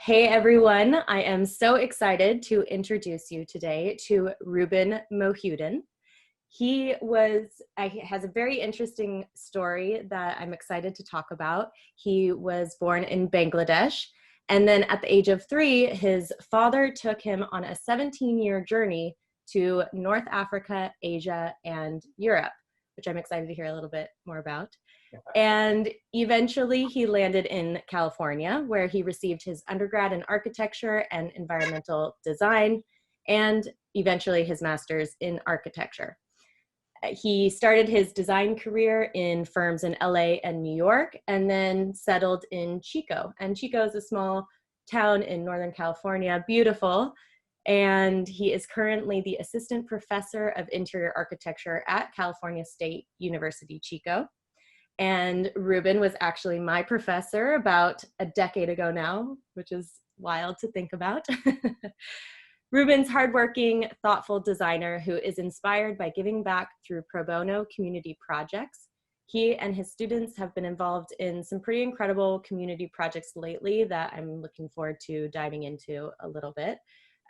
Hey everyone, I am so excited to introduce you today to Rouben Mohiuddin. Has a very interesting story that I'm excited to talk about. He was born in Bangladesh, and then at the age of 3, his father took him on a 17-year journey to North Africa, Asia, and Europe, which I'm excited to hear a little bit more about. And eventually he landed in California, where he received his undergrad in architecture and environmental design, and eventually his master's in architecture. He started his design career in firms in LA and New York, and then settled in Chico. And Chico is a small town in Northern California, beautiful. And he is currently the assistant professor of interior architecture at California State University, Chico. And Rouben was actually my professor about a decade ago now, which is wild to think about. Rouben's hardworking, thoughtful designer who is inspired by giving back through pro bono community projects. He and his students have been involved in some pretty incredible community projects lately that I'm looking forward to diving into a little bit.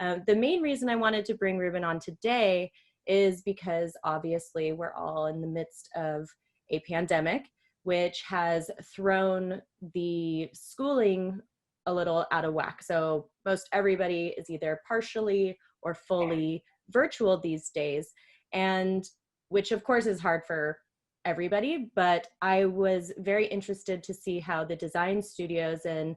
The main reason I wanted to bring Rouben on today is because obviously we're all in the midst of a pandemic, which has thrown the schooling a little out of whack. So most everybody is either partially or fully virtual these days, and which of course is hard for everybody, but I was very interested to see how the design studios and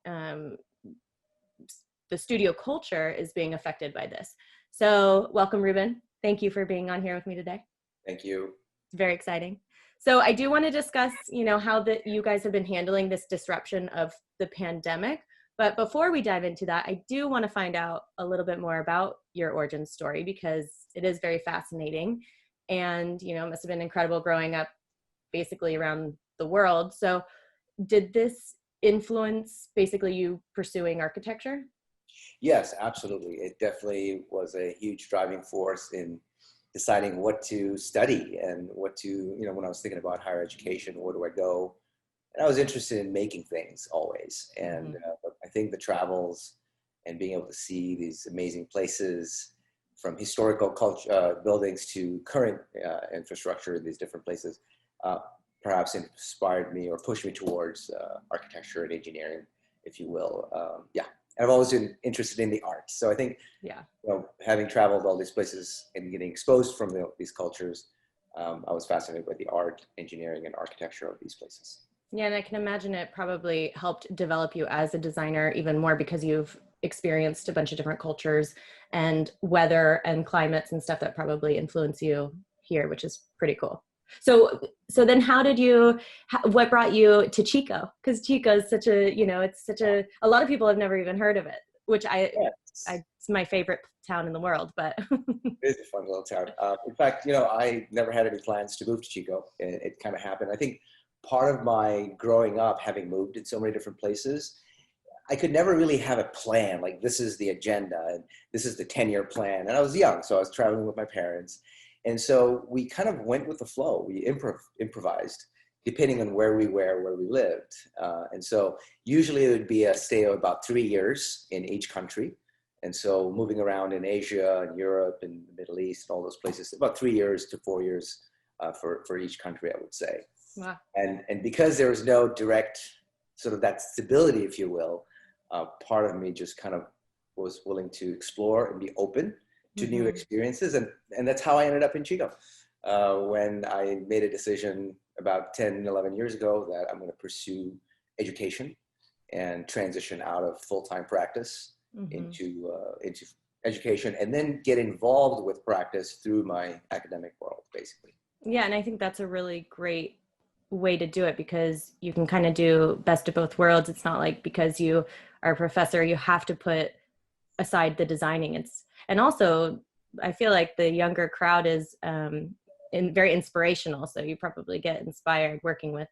the studio culture is being affected by this. So welcome, Rouben. Thank you for being on here with me today. Thank you. It's very exciting. So I do want to discuss, how you guys have been handling this disruption of the pandemic. But before we dive into that, I do want to find out a little bit more about your origin story, because it is very fascinating. And, it must have been incredible growing up basically around the world. So did this influence basically you pursuing architecture? Yes, absolutely. It definitely was a huge driving force in deciding what to study and what to, when I was thinking about higher education, where do I go? And I was interested in making things always. And I think the travels and being able to see these amazing places, from historical culture, buildings to current infrastructure in these different places, perhaps inspired me or pushed me towards architecture and engineering, if you will. I've always been interested in the arts. So I think, having traveled all these places and getting exposed from these cultures, I was fascinated by the art, engineering, and architecture of these places. Yeah, and I can imagine it probably helped develop you as a designer even more, because you've experienced a bunch of different cultures and weather and climates and stuff that probably influence you here, which is pretty cool. So then what brought you to Chico? Because Chico is such a lot of people have never even heard of it, which it's my favorite town in the world, but. It is a fun little town. In fact, I never had any plans to move to Chico. It kind of happened. I think part of my growing up, having moved in so many different places, I could never really have a plan, like this is the agenda and this is the 10-year plan. And I was young, so I was traveling with my parents. And so we kind of went with the flow. We improvised, depending on where we were, where we lived. And so usually it would be a stay of about 3 years in each country. And so moving around in Asia and Europe and the Middle East and all those places, about 3 years to 4 years for each country, I would say. Wow. And because there was no direct sort of that stability, if you will, part of me just kind of was willing to explore and be open to new experiences. And that's how I ended up in Chico. When I made a decision about 10, 11 years ago that I'm going to pursue education and transition out of full-time practice into education, and then get involved with practice through my academic world, basically. Yeah, and I think that's a really great way to do it, because you can kind of do best of both worlds. It's not like because you are a professor, you have to put aside the designing. And also, I feel like the younger crowd is very inspirational. So you probably get inspired working with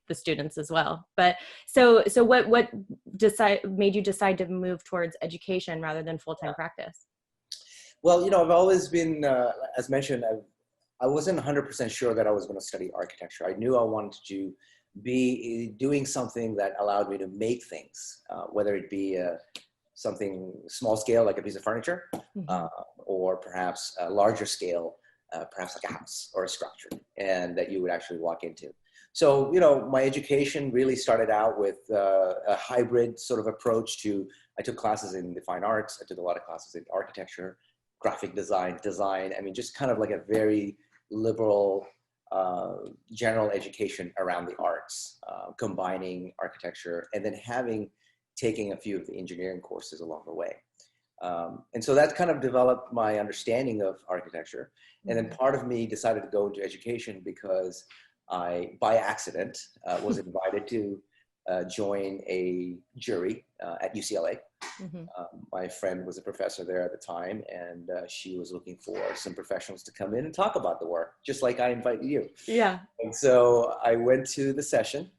the students as well. But so what made you decide to move towards education rather than full-time practice? Well, I've always been, as mentioned, I wasn't 100% sure that I was going to study architecture. I knew I wanted to be doing something that allowed me to make things, whether it be something small scale, like a piece of furniture, or perhaps a larger scale, perhaps like a house or a structure, and that you would actually walk into. So, you know, my education really started out with a hybrid sort of approach to, I took classes in the fine arts, I took a lot of classes in architecture, graphic design, I mean, just kind of like a very liberal general education around the arts, combining architecture and then taking a few of the engineering courses along the way. And so that kind of developed my understanding of architecture. And then part of me decided to go into education because I, by accident, was invited to join a jury at UCLA. My friend was a professor there at the time, and she was looking for some professionals to come in and talk about the work, just like I invited you. Yeah. And so I went to the session,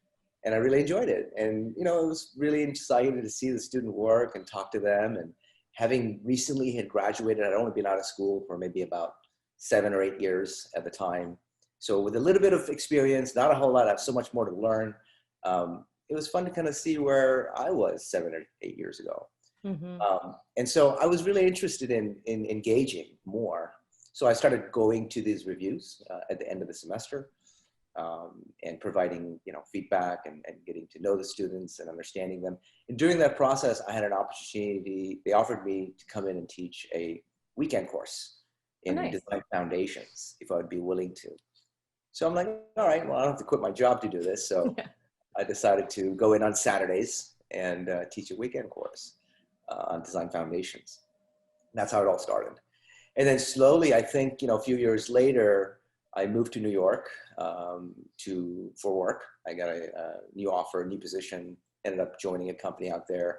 and I really enjoyed it. And, you know, it was really exciting to see the student work and talk to them. And having recently had graduated, I'd only been out of school for maybe about 7 or 8 years at the time. So with a little bit of experience, not a whole lot, I have so much more to learn. It was fun to kind of see where I was 7 or 8 years ago. And so I was really interested in engaging more. So I started going to these reviews at the end of the semester, and providing, you know, feedback and getting to know the students and understanding them. And during that process, I had an opportunity. They offered me to come in and teach a weekend course in design foundations if I would be willing to. So I'm like, all right, well, I don't have to quit my job to do this. So I decided to go in on Saturdays and teach a weekend course on design foundations. That's how it all started. And then slowly, I think, you know, a few years later, I moved to New York for work. I got a new offer, a new position, ended up joining a company out there.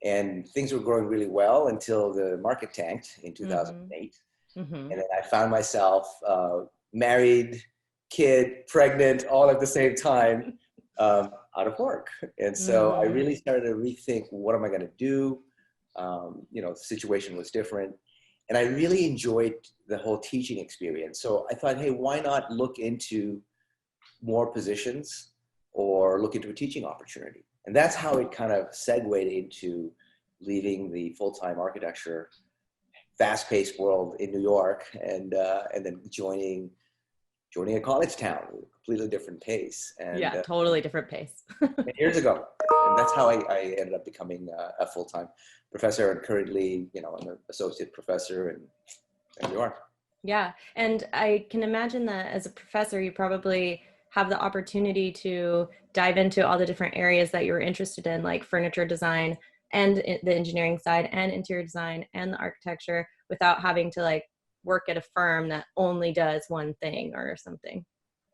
And things were growing really well until the market tanked in 2008. And then I found myself married, kid, pregnant, all at the same time, out of work. And so I really started to rethink, what am I going to do? You know, the situation was different. And I really enjoyed the whole teaching experience. So I thought, hey, why not look into more positions or look into a teaching opportunity? And that's how it kind of segued into leaving the full-time architecture, fast-paced world in New York, and then joining a college town, completely different pace. And totally different pace. Years ago. And that's how I ended up becoming a full-time professor, and currently, you know, I'm an associate professor, and there you are. Yeah. And I can imagine that as a professor, you probably have the opportunity to dive into all the different areas that you're interested in, like furniture design and the engineering side and interior design and the architecture, without having to like work at a firm that only does one thing or something.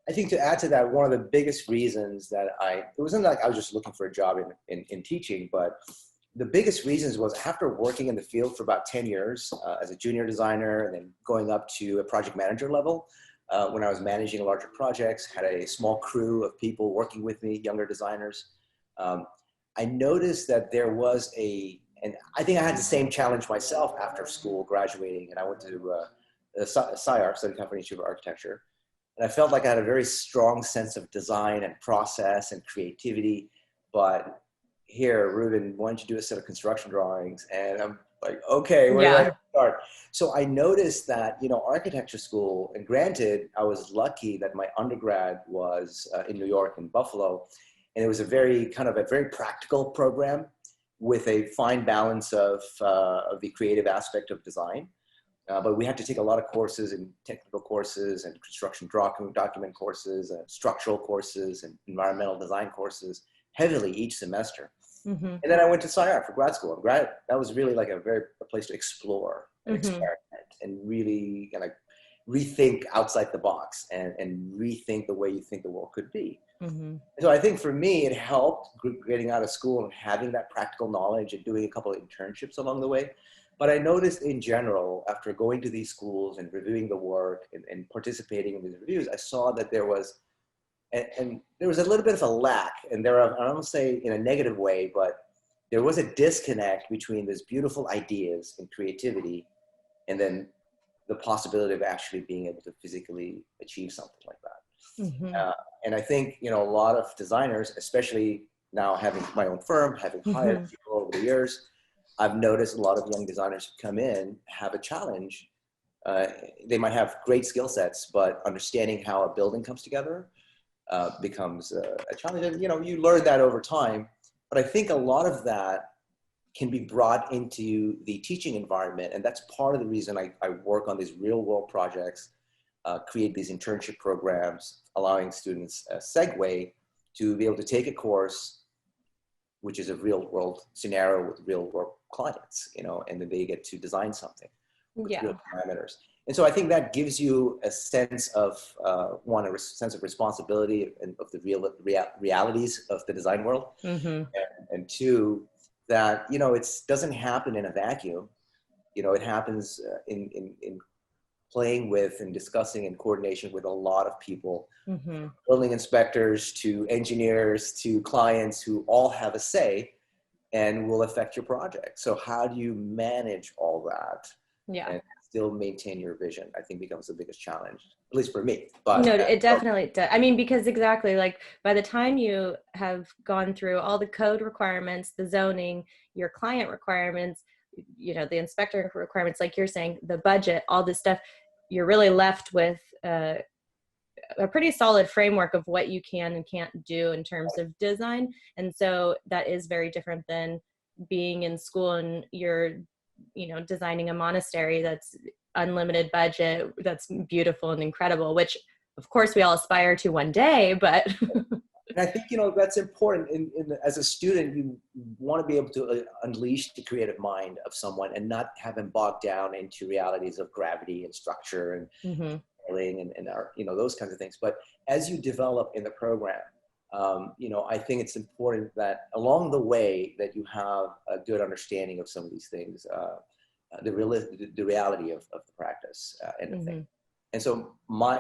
I think to add to that, one of the biggest reasons that it wasn't like I was just looking for a job in teaching, but the biggest reasons was after working in the field for about 10 years as a junior designer, and then going up to a project manager level, when I was managing larger projects, had a small crew of people working with me, younger designers. I noticed that there was and I think I had the same challenge myself after school, graduating, and I went to SIAR, Southern California Institute of Architecture. And I felt like I had a very strong sense of design and process and creativity, but here, Rouben, why don't you do a set of construction drawings? And I'm like, okay, where do I start? So I noticed that, you know, architecture school, and granted, I was lucky that my undergrad was in New York and Buffalo, and it was a very practical program with a fine balance of the creative aspect of design. But we had to take a lot of courses, and technical courses and construction document courses, structural courses and environmental design courses heavily each semester. And then I went to SIAR for grad school. That was really like a place to explore and experiment and really kind of rethink outside the box and rethink the way you think the world could be. So I think for me, it helped getting out of school and having that practical knowledge and doing a couple of internships along the way. But I noticed in general, after going to these schools and reviewing the work and participating in these reviews, I saw that there was, and there was a little bit of a lack, and I don't say in a negative way, but there was a disconnect between these beautiful ideas and creativity and then the possibility of actually being able to physically achieve something like that. And I think, a lot of designers, especially now having my own firm, having hired people over the years, I've noticed a lot of young designers who come in have a challenge. They might have great skill sets, but understanding how a building comes together becomes a challenge. And, you learn that over time. But I think a lot of that can be brought into the teaching environment. And that's part of the reason I work on these real world projects, create these internship programs, allowing students a segue to be able to take a course, which is a real world scenario with real world clients, and then they get to design something with real parameters. And so I think that gives you a sense of, a sense of responsibility and of the realities of the design world. And two, that, it doesn't happen in a vacuum. It happens in playing with and discussing in coordination with a lot of people, building inspectors to engineers to clients who all have a say and will affect your project. So how do you manage all that? And still maintain your vision, I think becomes the biggest challenge, at least for me. But no, it definitely does. I mean, because exactly, like by the time you have gone through all the code requirements, the zoning, your client requirements, the inspector requirements, like you're saying, the budget, all this stuff, you're really left with a pretty solid framework of what you can and can't do in terms of design. And so that is very different than being in school and you're designing a monastery that's unlimited budget, that's beautiful and incredible, which of course we all aspire to one day, but. And I think, that's important as a student, you want to be able to unleash the creative mind of someone and not have them bogged down into realities of gravity and structure and and our, those kinds of things. But as you develop in the program, I think it's important that along the way that you have a good understanding of some of these things, the reality of the practice and the thing. And so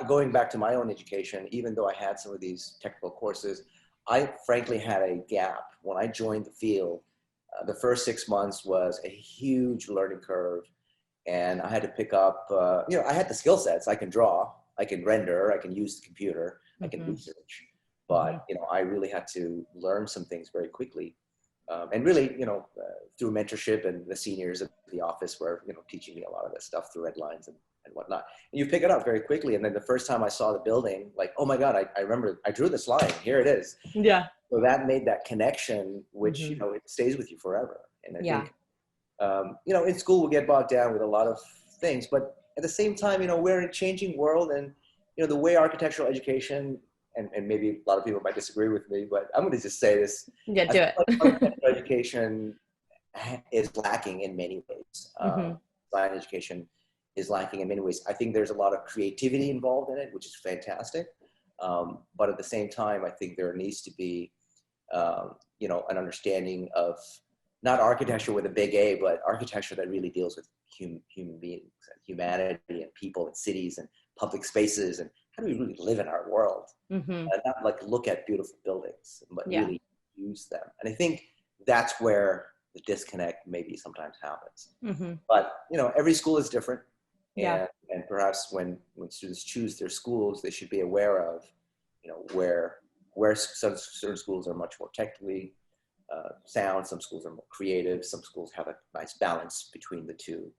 going back to my own education, even though I had some of these technical courses, I frankly had a gap. When I joined the field, the first 6 months was a huge learning curve. And I had to pick up, I had the skill sets. I can draw, I can render, I can use the computer, I can research. But, I really had to learn some things very quickly. And really, through mentorship and the seniors at the office were, teaching me a lot of this stuff through red lines and whatnot. And you pick it up very quickly. And then the first time I saw the building, like, oh my God, I remember I drew this line, here it is. Yeah. So that made that connection, which, it stays with you forever. And I think, in school we'll get bogged down with a lot of things, but at the same time, we're in a changing world and, the way architectural education, and maybe a lot of people might disagree with me, but I'm going to just say this. Yeah, do it. Architectural education is lacking in many ways. Design education is lacking in many ways. I think there's a lot of creativity involved in it, which is fantastic. But at the same time, I think there needs to be, an understanding of not architecture with a big A, but architecture that really deals with human beings, and humanity, and people, and cities, and public spaces, and how do we really live in our world? And not like look at beautiful buildings, but really use them. And I think that's where the disconnect maybe sometimes happens. But every school is different. And perhaps when students choose their schools, they should be aware of, where certain schools are much more technically sound, some schools are more creative, some schools have a nice balance between the two,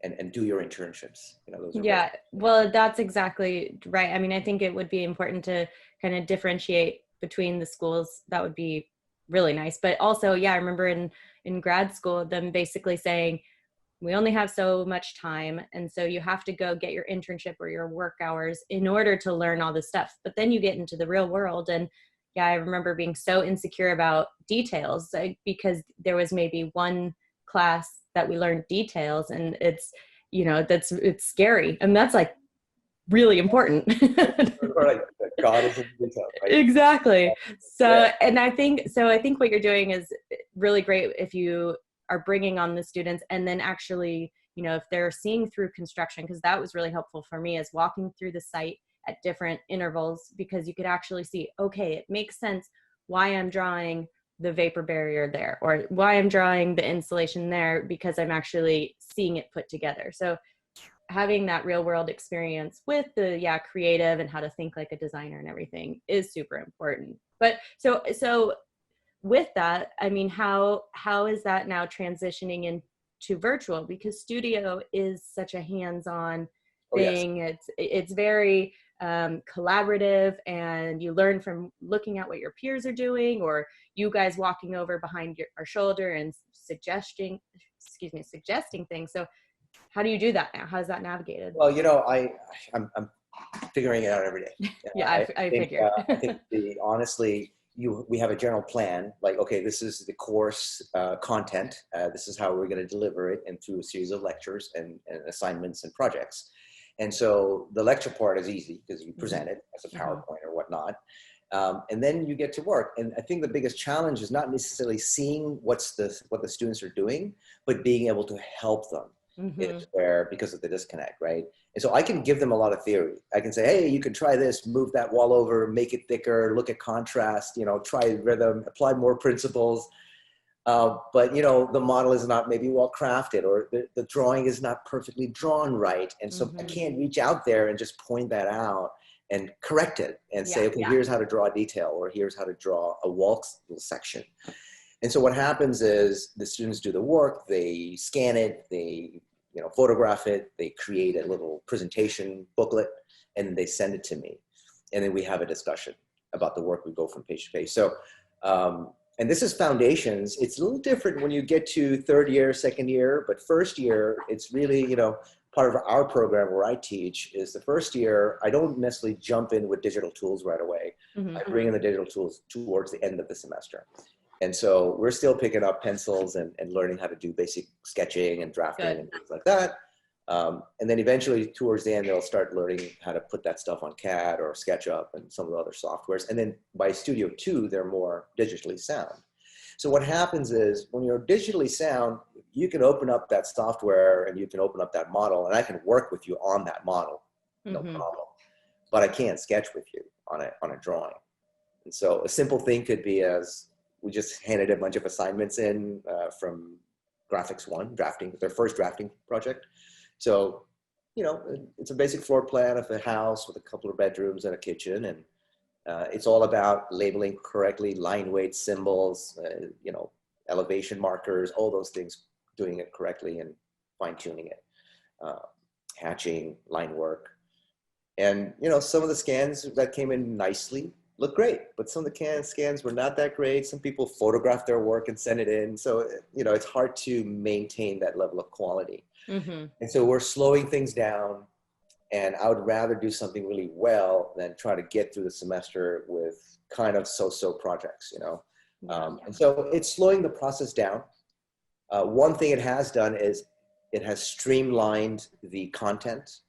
and do your internships. Those are well, that's exactly right. I mean, I think it would be important to kind of differentiate between the schools. That would be really nice. But also, I remember in grad school, them basically saying, we only have so much time. And so you have to go get your internship or your work hours in order to learn all this stuff. But then you get into the real world. And I remember being so insecure about details, because there was maybe one class that we learned details, and it's, it's scary. And that's like really important. God is in detail, right? Exactly. So, and I think what you're doing is really great if you are bringing on the students, and then actually, if they're seeing through construction, because that was really helpful for me, is walking through the site at different intervals, because you could actually see, okay, it makes sense why I'm drawing the vapor barrier there, or why I'm drawing the insulation there, because I'm actually seeing it put together. So having that real world experience with the creative and how to think like a designer and everything is super important. But so with that, I mean, how is that now transitioning into virtual? Because studio is such a hands-on thing. It's very collaborative, and you learn from looking at what your peers are doing, or you guys walking over behind our shoulder and suggesting things. So how do you do that now? How's that navigated? Well, I'm figuring it out every day. I figure. I think honestly, we have a general plan, like, okay, this is the course content. This is how we're going to deliver it, and through a series of lectures and assignments and projects. And so the lecture part is easy because you present it as a PowerPoint or whatnot. And then you get to work. And I think the biggest challenge is not necessarily seeing what the students are doing, but being able to help them. Because of the disconnect, right? And so I can give them a lot of theory. I can say, hey, you can try this, move that wall over, make it thicker, look at contrast, try rhythm, apply more principles. But the model is not maybe well crafted, or the drawing is not perfectly drawn right. And so I can't reach out there and just point that out and correct it and say, okay, here's how to draw a detail, or here's how to draw a wall section. And so what happens is the students do the work, they scan it, they photograph it, they create a little presentation booklet, and they send it to me. And then we have a discussion about the work. We go from page to page. So, and this is foundations. It's a little different when you get to third year, second year, but first year, it's really, part of our program where I teach is the first year, I don't necessarily jump in with digital tools right away. I bring in the digital tools towards the end of the semester. And so we're still picking up pencils and learning how to do basic sketching and drafting and things like that. And then eventually towards the end, they'll start learning how to put that stuff on CAD or SketchUp and some of the other softwares. And then by Studio 2, they're more digitally sound. So what happens is when you're digitally sound, you can open up that software and you can open up that model, and I can work with you on that model, no problem. But I can't sketch with you on a drawing. And so a simple thing could be as we just handed a bunch of assignments in from Graphics 1, their first drafting project. So, it's a basic floor plan of a house with a couple of bedrooms and a kitchen. And it's all about labeling correctly, line weight symbols, elevation markers, all those things, doing it correctly and fine tuning it, hatching, line work. And, some of the scans that came in nicely look great, but some of the scans were not that great. Some people photograph their work and send it in. So, it's hard to maintain that level of quality. And so we're slowing things down, and I would rather do something really well than try to get through the semester with kind of so-so projects, And so it's slowing the process down. One thing it has done is it has streamlined the content.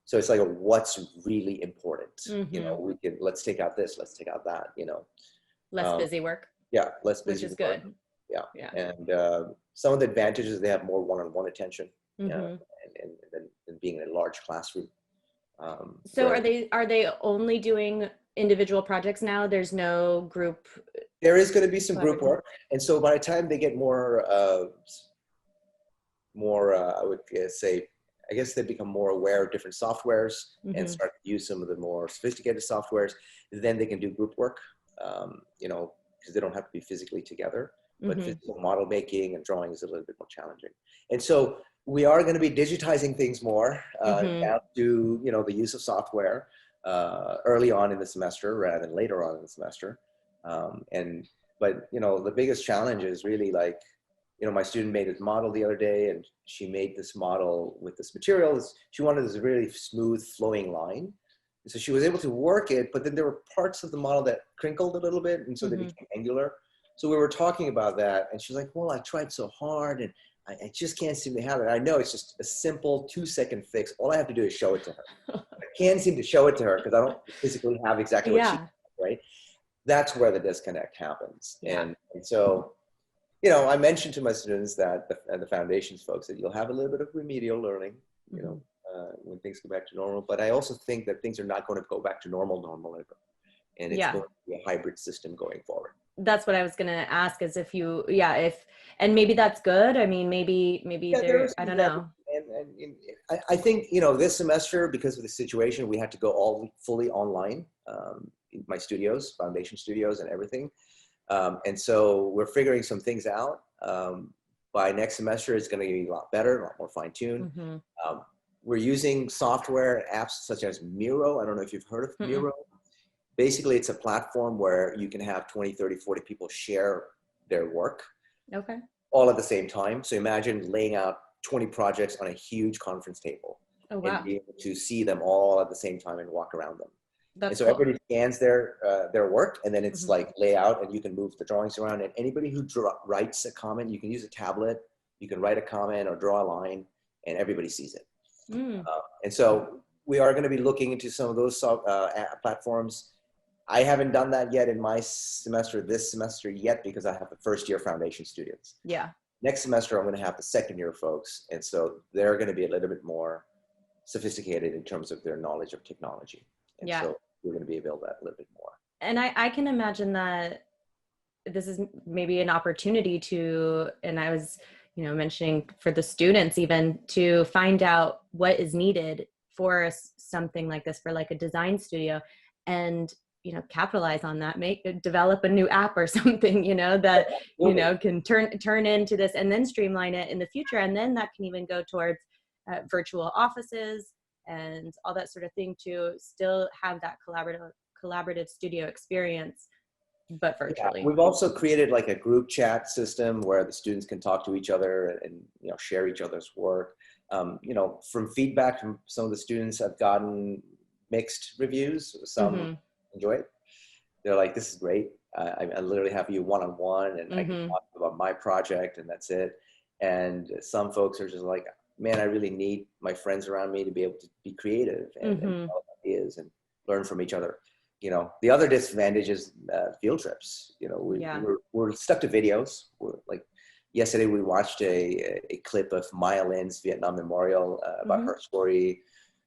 So it's like what's really important. Let's take out this, let's take out that, Less busy work. Yeah, less busy which is work. good. Yeah. And some of the advantages, they have more one-on-one attention and being in a large classroom. So are they only doing individual projects now? There's no group? There is going to be some group work. And so by the time they get more, I would say, I guess they become more aware of different softwares and start to use some of the more sophisticated softwares, then they can do group work, because they don't have to be physically together. But physical model making and drawing is a little bit more challenging. And so we are going to be digitizing things more down to, the use of software early on in the semester rather than later on in the semester. But the biggest challenge is really like, my student made this model the other day, and she made this model with this material. She wanted this really smooth flowing line. And so she was able to work it, but then there were parts of the model that crinkled a little bit, and so they became angular. So we were talking about that, and she's like, well, I tried so hard, and I just can't seem to have it. I know it's just a simple 2-second fix. All I have to do is show it to her. I can't seem to show it to her because I don't physically have exactly what she wants, right? That's where the disconnect happens. And so, I mentioned to my students that the foundations folks that you'll have a little bit of remedial learning, when things go back to normal. But I also think that things are not going to go back to normal ever. And it's going to be a hybrid system going forward. That's what I was going to ask, is and maybe that's good. I mean, maybe there, I don't know. I think, you know, this semester, because of the situation, we had to go all fully online, my studios, foundation studios and everything. And so we're figuring some things out. By next semester, it's going to be a lot better, a lot more fine-tuned. We're using software and apps such as Miro. I don't know if you've heard of Miro. Basically, it's a platform where you can have 20, 30, 40 people share their work all at the same time. So imagine laying out 20 projects on a huge conference table and be able to see them all at the same time and walk around them. And so everybody scans their work, and then it's like layout, and you can move the drawings around. And anybody who writes a comment, you can use a tablet, you can write a comment or draw a line, and everybody sees it. And so we are going to be looking into some of those platforms. I haven't done that yet in my semester, this semester yet, because I have the first year foundation students. Next semester, I'm going to have the second year folks. And so they're going to be a little bit more sophisticated in terms of their knowledge of technology. And so we're going to be able to that a little bit more. And I can imagine that this is maybe an opportunity to, and I was, you know, mentioning for the students even, to find out what is needed for something like this, for like a design studio, and, you know, capitalize on that, develop a new app or something, you know, that, you know, can turn into this, and then streamline it in the future. And then that can even go towards virtual offices and all that sort of thing, to still have that collaborative studio experience, but virtually. We've also created like a group chat system where the students can talk to each other and, you know, share each other's work. You know, from feedback from some of the students, I've gotten mixed reviews. Some enjoy it. They're like, this is great. I literally have you one-on-one, and I can talk about my project, and that's it. And some folks are just like, man, I really need my friends around me to be able to be creative and develop ideas and learn from each other. You know, the other disadvantage is field trips. You know, we're stuck to videos. We're like, yesterday we watched a clip of Maya Lin's Vietnam Memorial about her story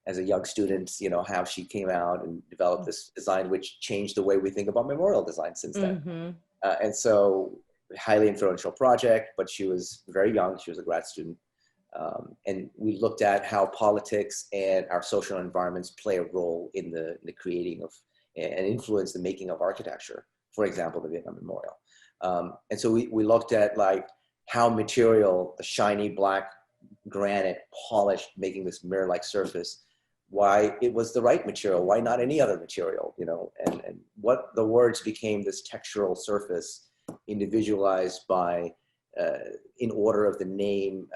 as a young student, you know, how she came out and developed this design, which changed the way we think about memorial design since then. And so, highly influential project, but she was very young. She was a grad student. And we looked at how politics and our social environments play a role in the creating of and influence the making of architecture, for example, the Vietnam Memorial. And so we looked at like how material, the shiny black granite, polished, making this mirror-like surface, why it was the right material, why not any other material, you know, and what the words became this textural surface individualized by, in order of the name,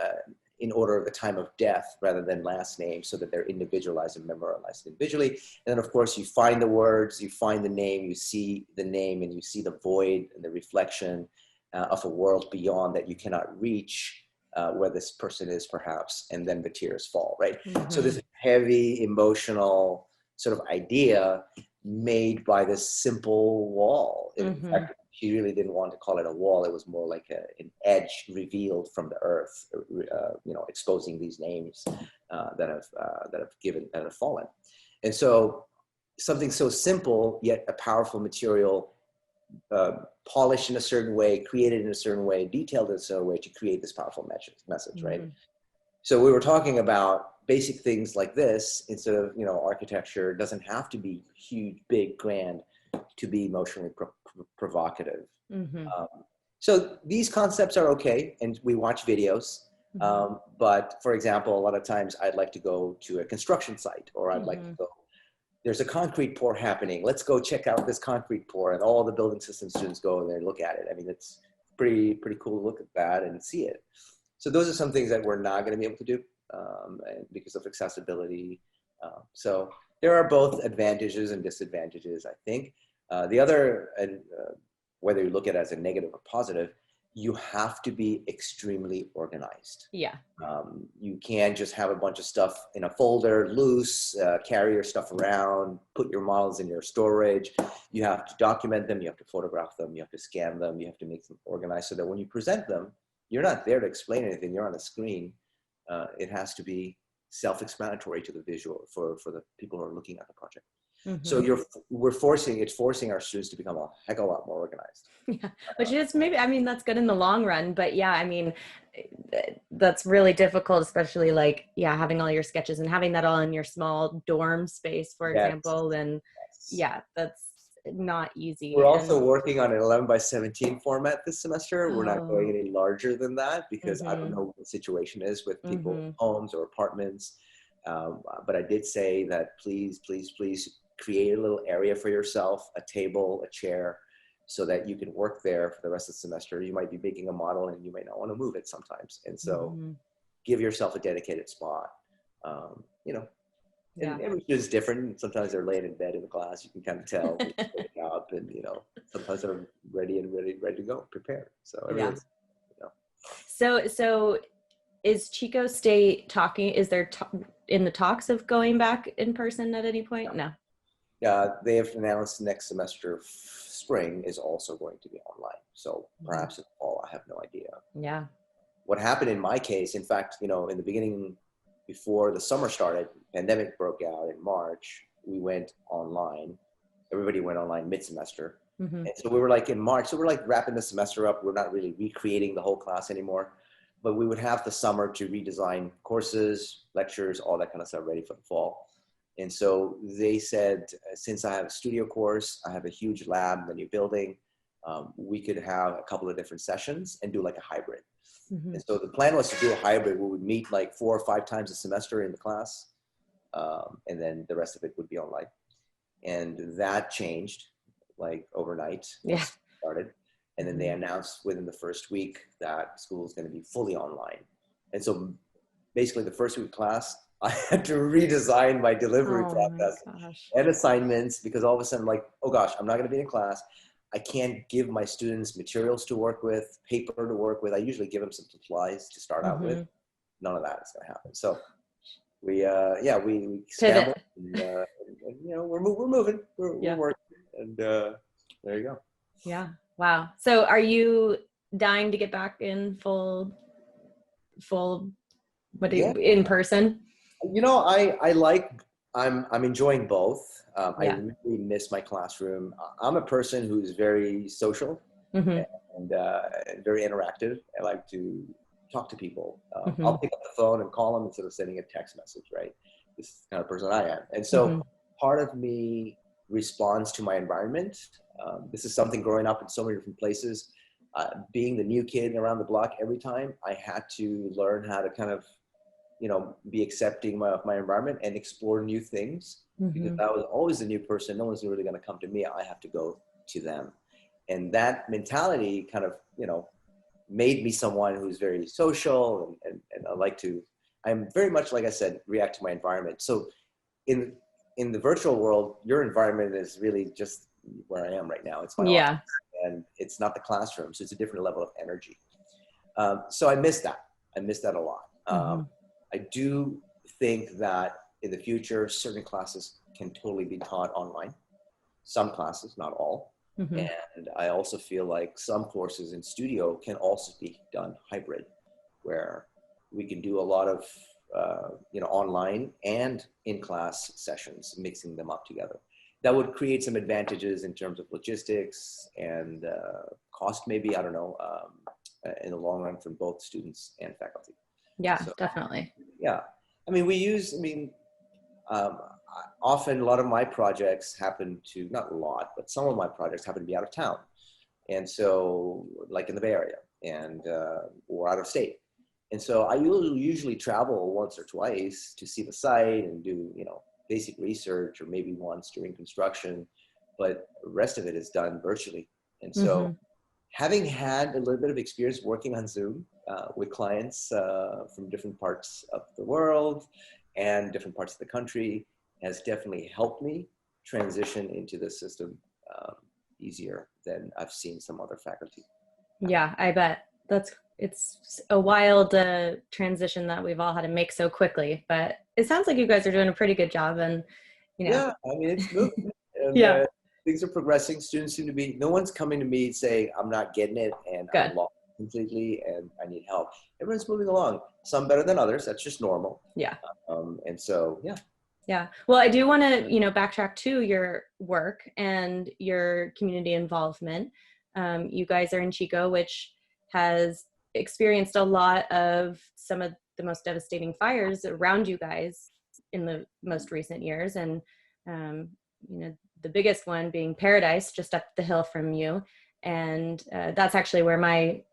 in order of the time of death rather than last name, so that they're individualized and memorialized individually. And then of course you find the words, you find the name, you see the name, and you see the void and the reflection of a world beyond that you cannot reach, where this person is perhaps, and then the tears fall, right? So this heavy emotional sort of idea made by this simple wall. In fact, she really didn't want to call it a wall. It was more like an edge revealed from the earth, you know, exposing these names that have fallen. And so something so simple, yet a powerful material, polished in a certain way, created in a certain way, detailed in a certain way to create this powerful message, right? So we were talking about basic things like this. Instead of, you know, architecture doesn't have to be huge, big, grand to be emotionally provocative. So these concepts are okay, and we watch videos. But for example, a lot of times I'd like to go to a construction site, or I'd like to go, there's a concrete pour happening. Let's go check out this concrete pour, and all the building system students go there and look at it. I mean, it's pretty cool to look at that and see it. So those are some things that we're not going to be able to do because of accessibility. So there are both advantages and disadvantages, I think. The other, whether you look at it as a negative or positive, you have to be extremely organized. You can't just have a bunch of stuff in a folder, loose, carry your stuff around, put your models in your storage. You have to document them, you have to photograph them, you have to scan them, you have to make them organized so that when you present them, you're not there to explain anything, you're on a screen. It has to be self-explanatory to the visual for the people who are looking at the project. So it's forcing our students to become a heck of a lot more organized. Which is maybe, I mean, that's good in the long run, but yeah, I mean, that's really difficult, especially like, yeah, having all your sketches and having that all in your small dorm space, for Yes. example. And Yes. yeah, that's not We're easy. also And working on an 11 by 17 format this semester. We're not going oh, any larger than that because I don't mm-hmm, know what the situation is with people mm-hmm. homes or apartments. But I did say that please, please, please create a little area for yourself, a table, a chair, so that you can work there for the rest of the semester. You might be making a model and you might not want to move it sometimes. And so Mm-hmm. give yourself a dedicated spot. You know, Yeah. and every student's different. Sometimes they're laying in bed in the class. You can kind of tell when they're waking up, and you know, sometimes they're ready to go, prepared. So Yeah. everyone's, you know, So is Chico State talking, is there in the talks of going back in person at any point? No. they have announced next semester, spring, is also going to be online. So perhaps in the fall, I have no idea. Yeah. What happened in my case, in fact, you know, in the beginning, before the summer started, pandemic broke out in March, we went online. Everybody went online mid-semester. Mm-hmm. And so we were like in March, so we're like wrapping the semester up. We're not really recreating the whole class anymore, but we would have the summer to redesign courses, lectures, all that kind of stuff ready for the fall. And so they said, since I have a studio course, I have a huge lab, the new building, we could have a couple of different sessions and do like a hybrid. Mm-hmm. And so the plan was to do a hybrid. We would meet like 4 or 5 times a semester in the class, and then the rest of it would be online. And that changed like overnight once it started. And then they announced within the first week that school is going to be fully online. And so basically the first week of class, I had to redesign my delivery process and assignments because all of a sudden like, oh gosh, I'm not going to be in class. I can't give my students materials to work with, paper to work with. I usually give them some supplies to start out with. None of that is going to happen. So we scrambled and, you know, we're moving, we're working, and there you go. Yeah. Wow. So are you dying to get back in full, in person? You know, I'm enjoying both. I really miss my classroom. I'm a person who's very social and very interactive. I like to talk to people. I'll pick up the phone and call them instead of sending a text message, right? This is the kind of person I am. And so part of me responds to my environment. This is something growing up in so many different places. Being the new kid around the block every time, I had to learn how to kind of, you know, be accepting of my environment and explore new things because I was always the new person. No one's really going to come to me. I have to go to them. And that mentality kind of, you know, made me someone who's very social and I like to, I'm very much, like I said, react to my environment. So in the virtual world, your environment is really just where I am right now. It's my office and it's not the classroom. So it's a different level of energy. So I miss that. I miss that a lot. I do think that in the future, certain classes can totally be taught online. Some classes, not all. And I also feel like some courses in studio can also be done hybrid, where we can do a lot of, you know, online and in-class sessions, mixing them up together. That would create some advantages in terms of logistics and cost, maybe, I don't know, in the long run for both students and faculty. Yeah, so, definitely. Yeah. I mean, often a lot of my projects happen to, not a lot, but some of my projects happen to be out of town. And so, like in the Bay Area and, or out of state. And so I usually travel once or twice to see the site and do, you know, basic research or maybe once during construction, but the rest of it is done virtually. And so having had a little bit of experience working on Zoom with clients from different parts of the world and different parts of the country has definitely helped me transition into the system easier than I've seen some other faculty. Yeah, I bet. It's a wild transition that we've all had to make so quickly, but it sounds like you guys are doing a pretty good job. And, you know. Yeah, I mean, it's moving. And, things are progressing. Students seem to be, no one's coming to me saying, I'm not getting it and I'm lost completely and I need help. Everyone's moving along. Some better than others. That's just normal. Yeah. And so, yeah. Yeah. Well, I do want to, you know, backtrack to your work and your community involvement. You guys are in Chico, which has experienced a lot of some of the most devastating fires around you guys in the most recent years. And, you know, the biggest one being Paradise, just up the hill from you. And that's actually where my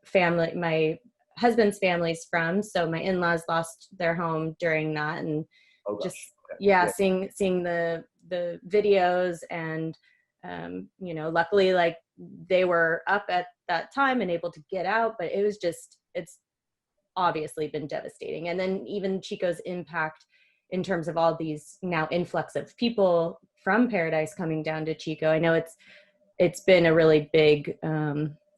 husband's family's from. So my in-laws lost their home during that. And Oh just, gosh. Okay. yeah, Yeah. seeing the videos and, you know, luckily like they were up at that time and able to get out, but it was just, it's obviously been devastating. And then even Chico's impact in terms of all these now influx of people from Paradise coming down to Chico. I know it's been a really big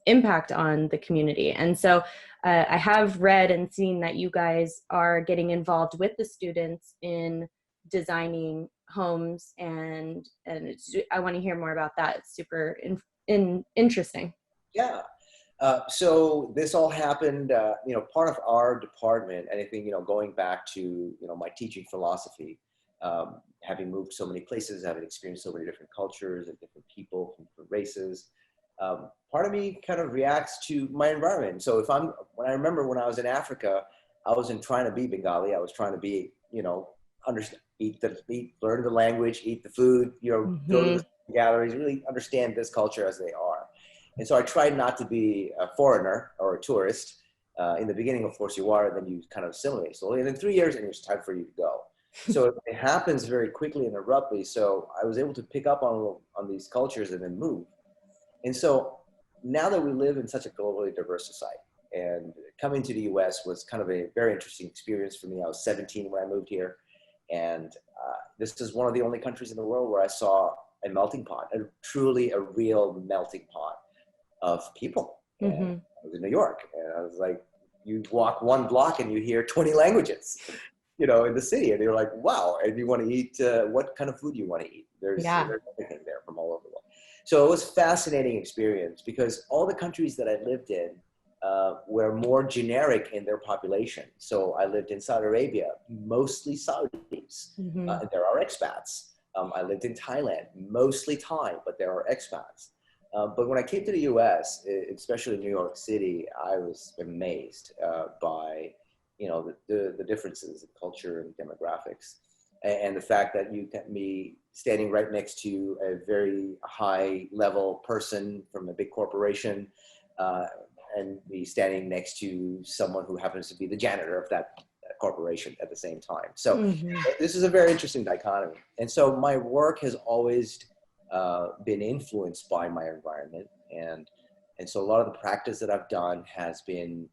impact on the community. And so I have read and seen that you guys are getting involved with the students in designing homes, and I want to hear more about that. It's super interesting. Yeah. So this all happened, you know, part of our department, and I think, you know, going back to, you know, my teaching philosophy, having moved so many places, having experienced so many different cultures and different people from different races, part of me kind of reacts to my environment. So when I remember when I was in Africa, I wasn't trying to be Bengali. I was trying to be, you know, understand, learn the language, eat the food, you know, go to the galleries, really understand this culture as they are. And so I tried not to be a foreigner or a tourist. In the beginning, of course, you are, and then you kind of assimilate. So in 3 years, and it's time for you to go. So it happens very quickly and abruptly. So I was able to pick up on these cultures and then move. And so now that we live in such a globally diverse society, and coming to the US was kind of a very interesting experience for me. I was 17 when I moved here. And this is one of the only countries in the world where I saw a melting pot, truly a real melting pot of people. And I was in New York, and I was like, you walk one block and you hear 20 languages, you know, in the city, and you're like, wow. And you want to eat, what kind of food you want to eat? There's everything there from all over the world. So it was a fascinating experience because all the countries that I lived in were more generic in their population. So I lived in Saudi Arabia, mostly Saudis. There are expats. I lived in Thailand, mostly Thai, but there are expats. But when I came to the US, especially New York City, I was amazed by, you know, the differences in culture and demographics. And the fact that you can be standing right next to a very high level person from a big corporation and be standing next to someone who happens to be the janitor of that corporation at the same time. So this is a very interesting dichotomy. And so my work has always been influenced by my environment. And so a lot of the practice that I've done has been,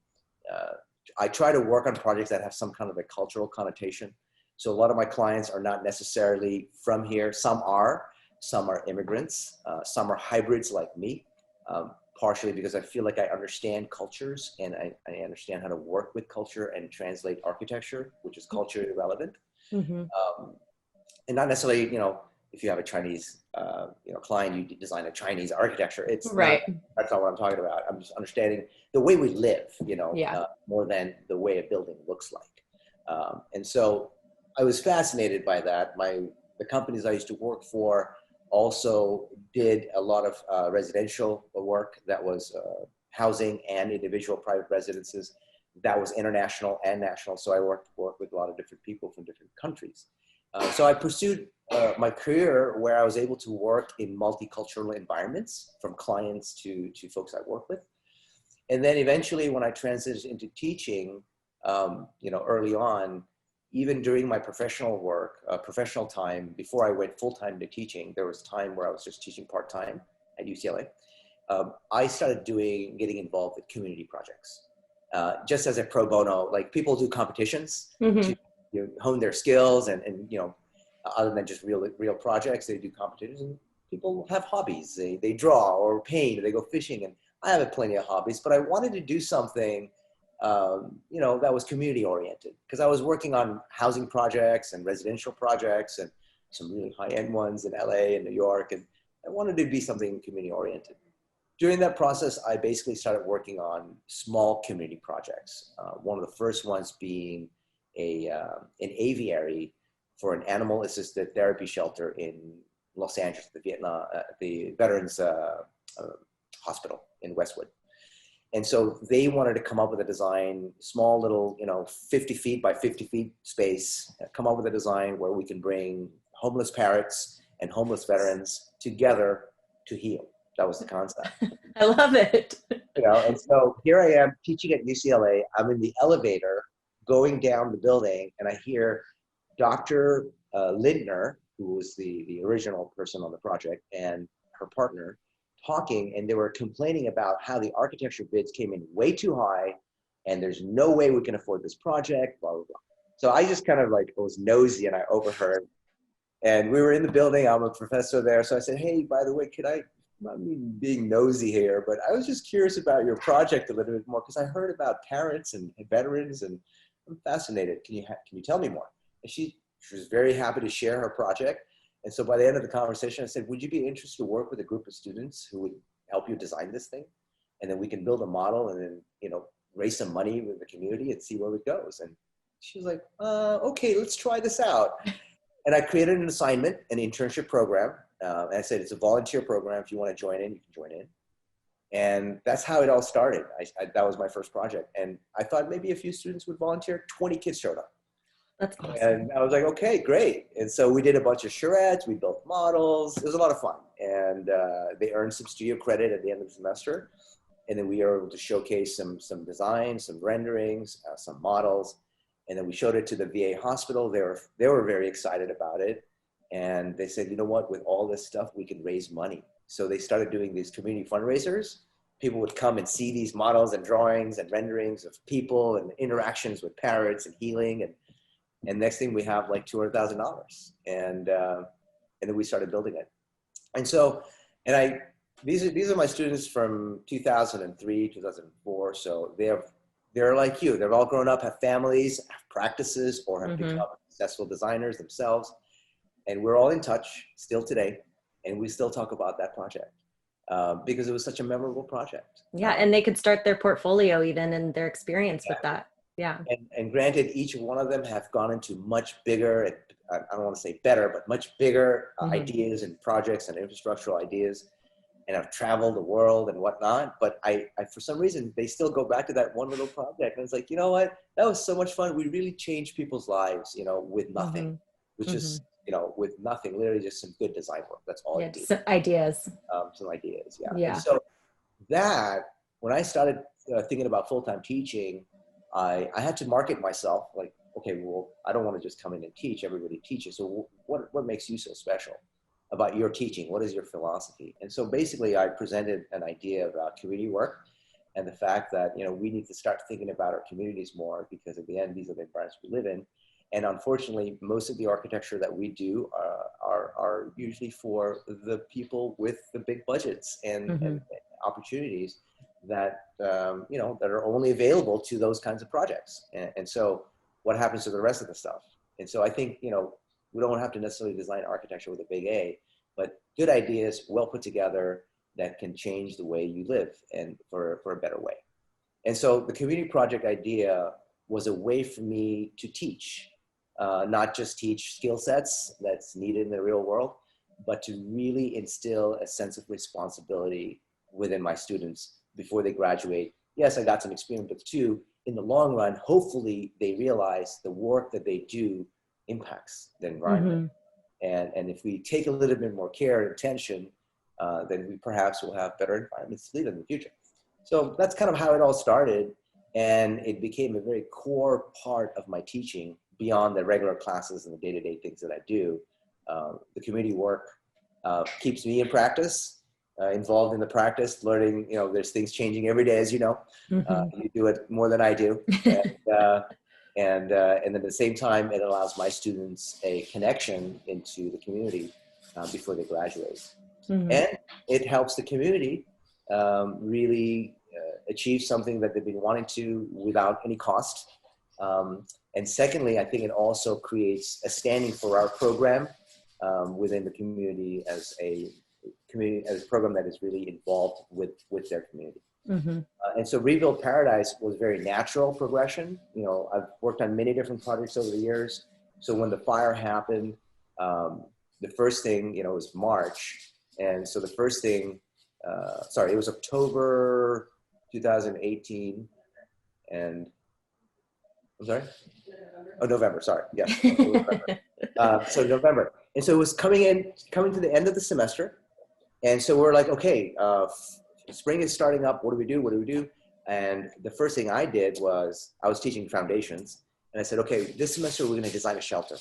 I try to work on projects that have some kind of a cultural connotation. So a lot of my clients are not necessarily from here. Some are immigrants, some are hybrids like me, partially because I feel like I understand cultures and I understand how to work with culture and translate architecture, which is culturally relevant. And not necessarily, you know, if you have a Chinese, you know, client, you design a Chinese architecture. It's right. That's not what I'm talking about. I'm just understanding the way we live, you know, more than the way a building looks like. And so I was fascinated by that. The companies I used to work for also did a lot of residential work that was housing and individual private residences. That was international and national. So I worked with a lot of different people from different countries. So I pursued my career where I was able to work in multicultural environments, from clients to folks I work with. And then eventually when I transitioned into teaching, you know, early on, even during my professional work, professional time, before I went full-time to teaching, there was time where I was just teaching part-time at UCLA. I started getting involved with community projects, just as a pro bono. Like, people do competitions to, you know, hone their skills, and you know, other than just real projects, they do competitions. And people have hobbies. They draw or paint, or they go fishing. And I have plenty of hobbies, but I wanted to do something, you know, that was community oriented, because I was working on housing projects and residential projects and some really high-end ones in LA and New York, and I wanted to be something community oriented. During that process, I basically started working on small community projects. One of the first ones being an aviary for an animal-assisted therapy shelter in Los Angeles, the Veterans Hospital in Westwood. And so they wanted to come up with a design, small little, 50 feet by 50 feet space, come up with a design where we can bring homeless parrots and homeless veterans together to heal. That was the concept. I love it. And so here I am teaching at UCLA. I'm in the elevator going down the building, and I hear Dr. Lindner, who was the original person on the project, and her partner talking, and they were complaining about how the architecture bids came in way too high, and there's no way we can afford this project, blah, blah, blah. So I just kind of like was nosy, and I overheard. And we were in the building. I'm a professor there. So I said, hey, by the way, I'm not being nosy here, but I was just curious about your project a little bit more because I heard about parents and veterans, and I'm fascinated. Can you tell me more? And she was very happy to share her project. And so by the end of the conversation, I said, would you be interested to work with a group of students who would help you design this thing? And then we can build a model and then, raise some money with the community and see where it goes. And she was like, okay, let's try this out. And I created an assignment, an internship program. And I said, it's a volunteer program. If you want to join in, you can join in. And that's how it all started. That was my first project. And I thought maybe a few students would volunteer. 20 kids showed up. That's awesome. And I was like, okay, great. And so we did a bunch of charrettes. We built models. It was a lot of fun. And they earned some studio credit at the end of the semester. And then we were able to showcase some designs, some renderings, some models. And then we showed it to the VA hospital. They were very excited about it. And they said, you know what, with all this stuff, we can raise money. So they started doing these community fundraisers. People would come and see these models and drawings and renderings of people and interactions with parrots and healing. And next thing we have like $200,000. And then we started building it. And so, these are my students from 2003, 2004. So they're like you. They've all grown up, have families, have practices, or have become successful designers themselves. And we're all in touch still today. And we still talk about that project because it was such a memorable project. Yeah, and they could start their portfolio even and their experience with that. Yeah. And granted, each one of them have gone into much bigger, I don't want to say better, but much bigger ideas and projects and infrastructural ideas, and have traveled the world and whatnot. But I for some reason, they still go back to that one little project. And it's like, you know what? That was so much fun. We really changed people's lives, with nothing, which is, with nothing, literally just some good design work. That's all I did. Some ideas. Some ideas, yeah. Yeah. And so when I started thinking about full-time teaching, I had to market myself like, okay, well, I don't want to just come in and teach. Everybody teaches. So what makes you so special about your teaching? What is your philosophy? And so basically I presented an idea about community work and the fact that, we need to start thinking about our communities more because at the end, these are the environments we live in. And unfortunately, most of the architecture that we do are usually for the people with the big budgets and opportunities that, that are only available to those kinds of projects. And so what happens to the rest of the stuff? And so I think, we don't have to necessarily design architecture with a big A, but good ideas, well put together, that can change the way you live and for a better way. And so the community project idea was a way for me to teach, not just teach skill sets that's needed in the real world, but to really instill a sense of responsibility within my students before they graduate. Yes, I got some experience, but two, in the long run, hopefully they realize the work that they do impacts the environment. And if we take a little bit more care and attention, then we perhaps will have better environments to live in the future. So that's kind of how it all started. And it became a very core part of my teaching beyond the regular classes and the day-to-day things that I do. The community work keeps me in practice, involved in the practice, learning, there's things changing every day, as you know. You do it more than I do. And then at the same time, it allows my students a connection into the community before they graduate. And it helps the community really achieve something that they've been wanting to without any cost. And secondly, I think it also creates a standing for our program within the community as a program that is really involved with their community. And so Rebuild Paradise was very natural progression. I've worked on many different projects over the years. So when the fire happened, the first thing, it was March. And so the first thing, it was October 2018, and I'm sorry? Oh, November, sorry. Yes. November. So November. And so it was coming to the end of the semester. And so we're like, okay, spring is starting up. What do we do? What do we do? And the first thing I did was I was teaching foundations. And I said, okay, this semester we're going to design a shelter,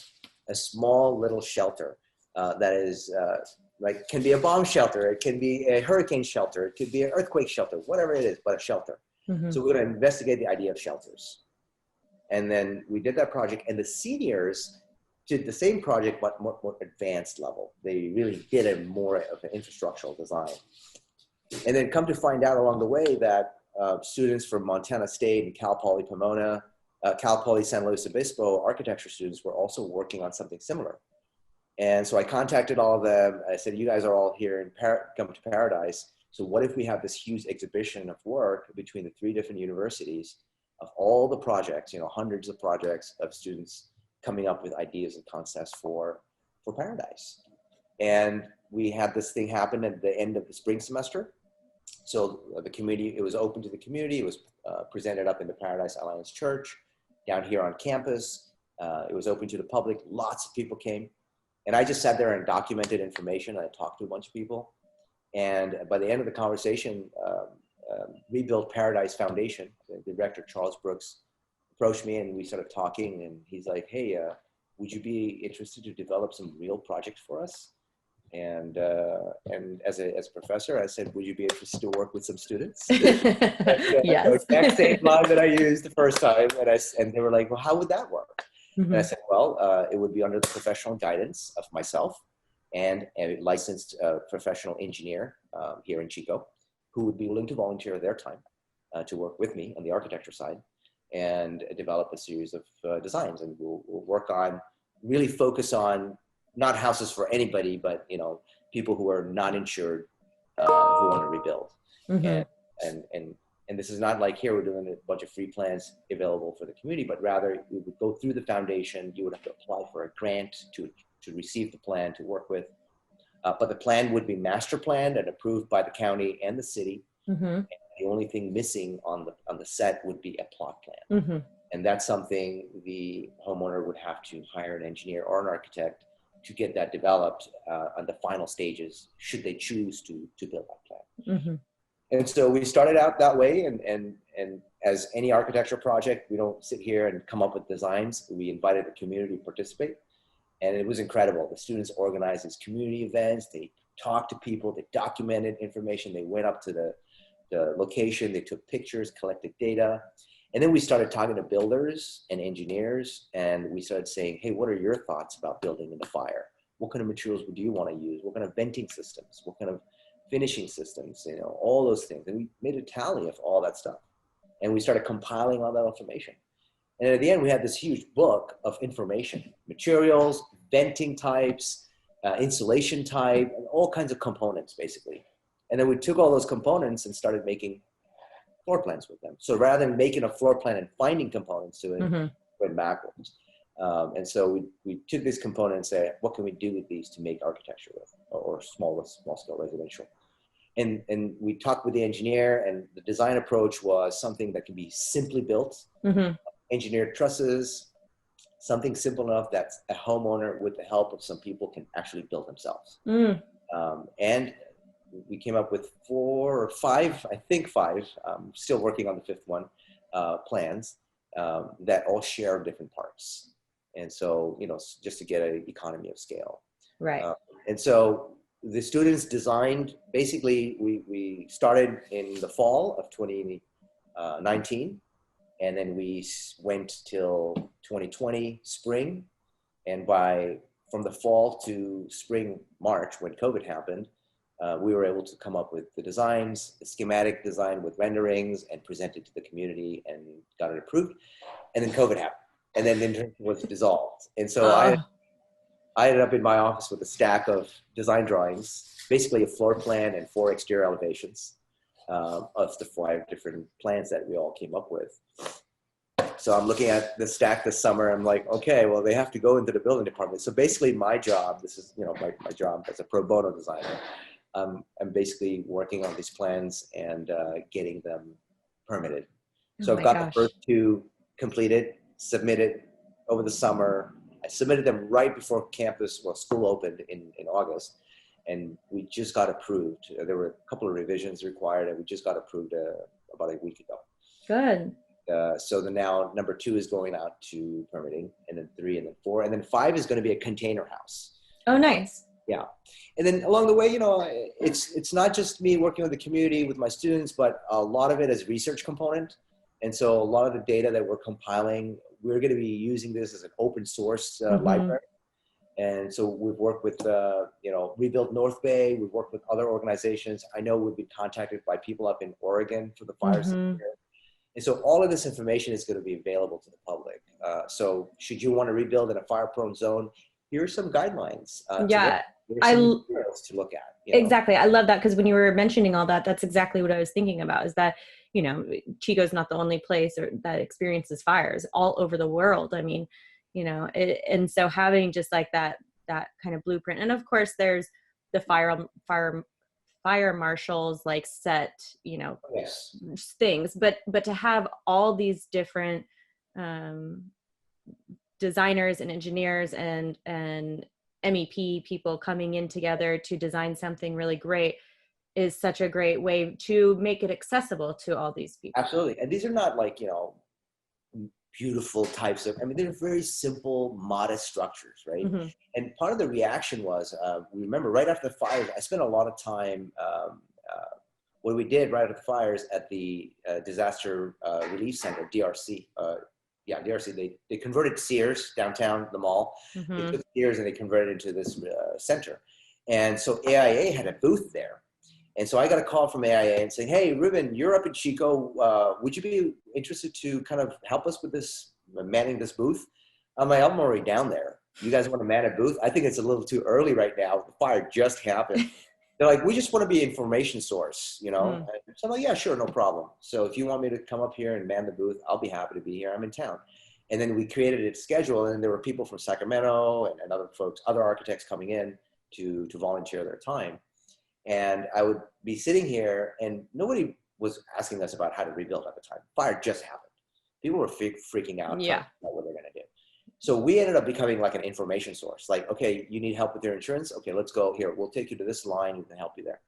a small little shelter that is like, can be a bomb shelter. It can be a hurricane shelter. It could be an earthquake shelter, whatever it is, but a shelter. Mm-hmm. So we're going to investigate the idea of shelters. And then we did that project, and the seniors did the same project, but more advanced level. They really did a more of an infrastructural design. And then come to find out along the way that students from Montana State and Cal Poly Pomona, Cal Poly San Luis Obispo architecture students were also working on something similar. And so I contacted all of them. I said, you guys are all here in Come to Paradise. So what if we have this huge exhibition of work between the 3 different universities of all the projects, hundreds of projects of students coming up with ideas and concepts for Paradise. And we had this thing happen at the end of the spring semester. So the community, it was open to the community. It was presented up in the Paradise Alliance Church down here on campus. It was open to the public. Lots of people came. And I just sat there and documented information. I talked to a bunch of people. And by the end of the conversation, Rebuild Paradise Foundation, the director, Charles Brooks, approached me, and we started talking, and he's like, hey, would you be interested to develop some real projects for us? And as a professor, I said, would you be interested to work with some students? Yes. The exact same line that I used the first time. And they were like, well, how would that work? Mm-hmm. And I said, well, it would be under the professional guidance of myself and a licensed professional engineer here in Chico, who would be willing to volunteer their time to work with me on the architecture side and develop a series of designs. And we'll work on, really focus on not houses for anybody, but people who are not insured who want to rebuild. Mm-hmm. And this is not like here we're doing a bunch of free plans available for the community, but rather we would go through the foundation. You would have to apply for a grant to receive the plan to work with. But the plan would be master planned and approved by the county and the city. Mm-hmm. And the only thing missing on the set would be a plot plan. Mm-hmm. And that's something the homeowner would have to hire an engineer or an architect to get that developed on the final stages, should they choose to build that plan. Mm-hmm. And so we started out that way. And as any architecture project, we don't sit here and come up with designs. We invited the community to participate. And it was incredible. The students organized these community events. They talked to people. They documented information. They went up to the location. They took pictures, collected data. And then we started talking to builders and engineers. And we started saying, hey, what are your thoughts about building in the fire? What kind of materials do you want to use? What kind of venting systems? What kind of finishing systems? All those things. And we made a tally of all that stuff. And we started compiling all that information. And at the end, we had this huge book of information, materials, venting types, insulation type, and all kinds of components, basically. And then we took all those components and started making floor plans with them. So rather than making a floor plan and finding components to it, mm-hmm. went backwards. And so we took these components and said, what can we do with these to make architecture with, or small scale residential? And we talked with the engineer, and the design approach was something that can be simply built. Mm-hmm. Engineered trusses, something simple enough that a homeowner, with the help of some people, can actually build themselves. Mm. And we came up with 4 or 5, I think 5, still working on the 5th one, plans that all share different parts. And so, just to get an economy of scale. Right. And so the students designed, basically, we started in the fall of 2019. And then we went till 2020 spring. And from the fall to spring, March, when COVID happened, we were able to come up with the designs, the schematic design with renderings, and present it to the community and got it approved. And then COVID happened. And then the internship was dissolved. And so I ended up in my office with a stack of design drawings, basically a floor plan and 4 exterior elevations. Of the 5 different plans that we all came up with. So I'm looking at the stack this summer. I'm like, okay, well, they have to go into the building department. So basically my job, this is, my job as a pro bono designer. I'm basically working on these plans and getting them permitted. Oh So I've my got the gosh. first two completed, submitted over the summer. I submitted them right before school opened in August, and we just got approved. There were a couple of revisions required, and we just got approved about a week ago. Good. So now number 2 is going out to permitting, and then 3, and then 4, and then 5 is going to be a container house. Oh, nice. Yeah. And then along the way, it's not just me working with the community, with my students, but a lot of it is research component. And so a lot of the data that we're compiling, we're going to be using this as an open source library. And so we've worked with, Rebuild North Bay. We've worked with other organizations. I know we've been contacted by people up in Oregon for the fires. And so all of this information is going to be available to the public. So should you want to rebuild in a fire-prone zone, here are some guidelines. Yeah. Some materials to look at. Exactly. I love that, because when you were mentioning all that, that's exactly what I was thinking about, is that, Chico's not the only place that experiences fires all over the world. I mean, and so having just like that kind of blueprint. And of course there's the fire marshals, like set, Yes. things, but to have all these different designers and engineers and MEP people coming in together to design something really great is such a great way to make it accessible to all these people. Absolutely. And these are not like, beautiful types of, they're very simple, modest structures, right? And part of the reaction was, remember right after the fires, I spent a lot of time, what we did right after the fires at the Disaster Relief Center, DRC. DRC, they converted Sears downtown, the mall. They took Sears and they converted it into this center. And so AIA had a booth there. And so I got a call from AIA and saying, hey, Rouben, you're up in Chico. Would you be interested to kind of help us with this, manning this booth? I'm like, I'm already down there. You guys want to man a booth? I think it's a little too early right now. The fire just happened. They're like, we just want to be an information source, So I'm like, yeah, sure, no problem. So if you want me to come up here and man the booth, I'll be happy to be here. I'm in town. And then we created a schedule, and there were people from Sacramento and other folks, other architects coming in to volunteer their time. And I would be sitting here, and nobody was asking us about how to rebuild at the time. Fire just happened. People were freaking out, trying to figure out what they're going to do. So we ended up becoming like an information source. Like, okay, you need help with your insurance? Okay, let's go here. We'll take you to this line. We can help you there.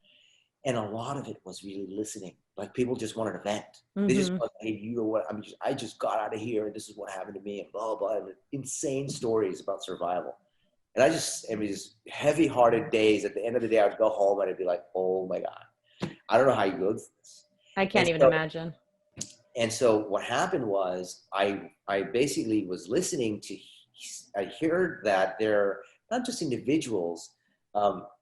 And a lot of it was really listening. Like, people just wanted to vent. They just wanted, hey, you know what? I just got out of here, and this is what happened to me, and blah, blah, and insane stories about survival. And these heavy-hearted days. At the end of the day, I'd go home and I'd be like, oh my God, I don't know how you go through this. I can't even imagine. And so what happened was I basically was listening I heard that they're not just individuals,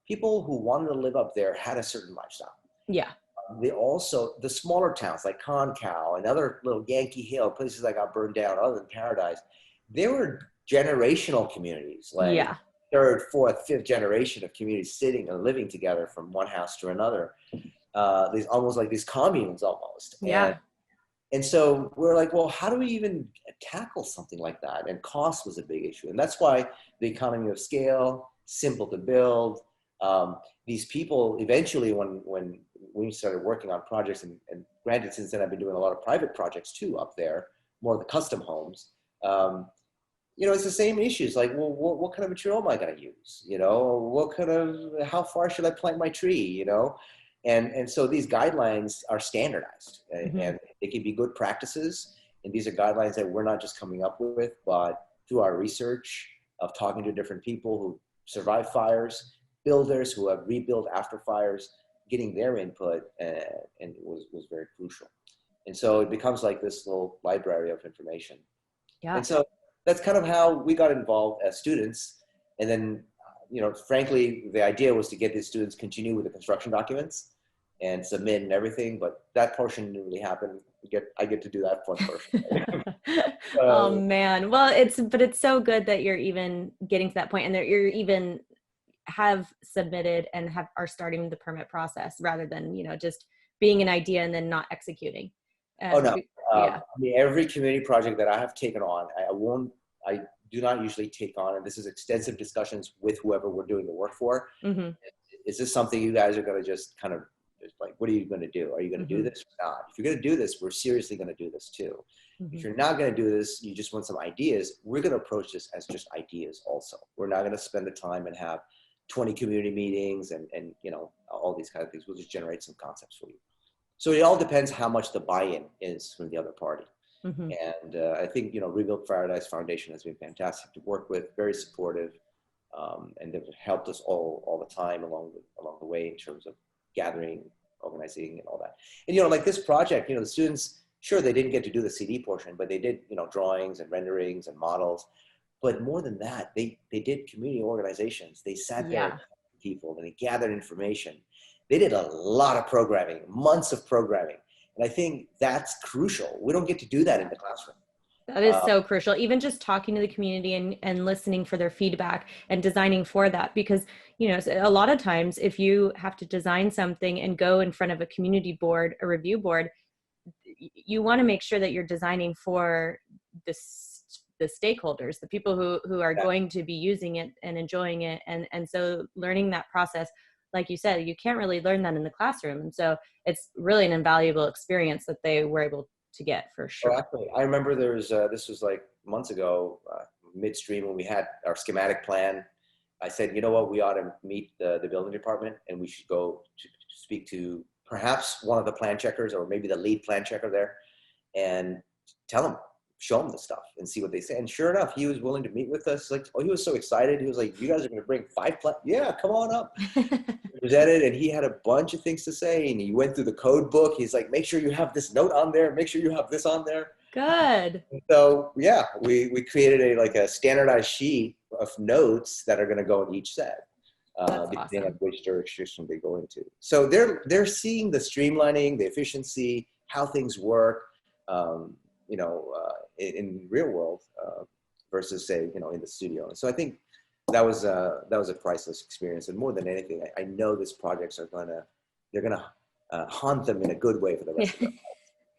people who wanted to live up there had a certain lifestyle. Yeah. The smaller towns like Concow and other little Yankee Hill, places that got burned down other than Paradise, they were generational communities, like third, fourth, fifth generation of communities sitting and living together from one house to another. These almost like these communes almost. Yeah. And so we're like, well, how do we even tackle something like that? And cost was a big issue. And that's why the economy of scale, simple to build. These people eventually, when we started working on projects, and granted, since then I've been doing a lot of private projects too up there, more of the custom homes. It's the same issues. Like, well, what kind of material am I going to use? How far should I plant my tree? And so these guidelines are standardized, and they can be good practices. And these are guidelines that we're not just coming up with, but through our research of talking to different people who survived fires, builders who have rebuilt after fires, getting their input, and it was very crucial. And so it becomes like this little library of information. Yeah. And so that's kind of how we got involved as students. And then, frankly, the idea was to get these students continue with the construction documents and submit and everything, but that portion didn't really happen. I get to do that fun portion. Oh man. Well, it's so good that you're even getting to that point, and that you're even have submitted and are starting the permit process, rather than, just being an idea and then not executing. Every community project that I have taken on, I do not usually take on, and this is extensive discussions with whoever we're doing the work for. Is this something you guys are going to just kind of It's like, what are you going to do? Are you going to do this or not? If you're going to do this, we're seriously going to do this too. If you're not going to do this, you just want some ideas, we're going to approach this as just ideas also. We're not going to spend the time and have 20 community meetings and you know, all these kind of things. We'll just generate some concepts for you. So it all depends how much the buy-in is from the other party. And I think, you know, Rebuild Paradise Foundation has been fantastic to work with, very supportive, and they've helped us all the time along the way in terms of gathering, organizing, and all that. And, you know, like this project, you know, the students, sure, they didn't get to do the CD portion, but they did, you know, drawings and renderings and models. But more than that, they did community organizations. They sat there with people and they gathered information. They did a lot of programming, months of programming. And I think that's crucial. We don't get to do that in the classroom. That is so crucial. Even just talking to the community and listening for their feedback and designing for that, because, you know, a lot of times if you have to design something and go in front of a community board, a review board, you want to make sure that you're designing for the stakeholders, the people who are going to be using it and enjoying it. And so learning that process, like you said, you can't really learn that in the classroom. And so it's really an invaluable experience that they were able to get, for sure. Oh, absolutely. I remember there was, this was like months ago, midstream, when we had our schematic plan. I said, you know what, we ought to meet the building department and we should go to speak to perhaps one of the plan checkers or maybe the lead plan checker there and tell them, show them the stuff and see what they say. And sure enough, he was willing to meet with us. Like, oh, he was so excited. He was like, you guys are going to bring 5 plans? Yeah, come on up. Presented, and he had a bunch of things to say, and he went through the code book. He's like, make sure you have this note on there. Make sure you have this on there. Good. And so yeah, we created a standardized sheet of notes that are going to go in each set, depending on which jurisdiction they go into. So they're seeing the streamlining, the efficiency, how things work, you know, in real world versus, say, you know, in the studio. So I think that was a priceless experience. And more than anything, I know these projects are they're gonna haunt them in a good way for the rest of their life.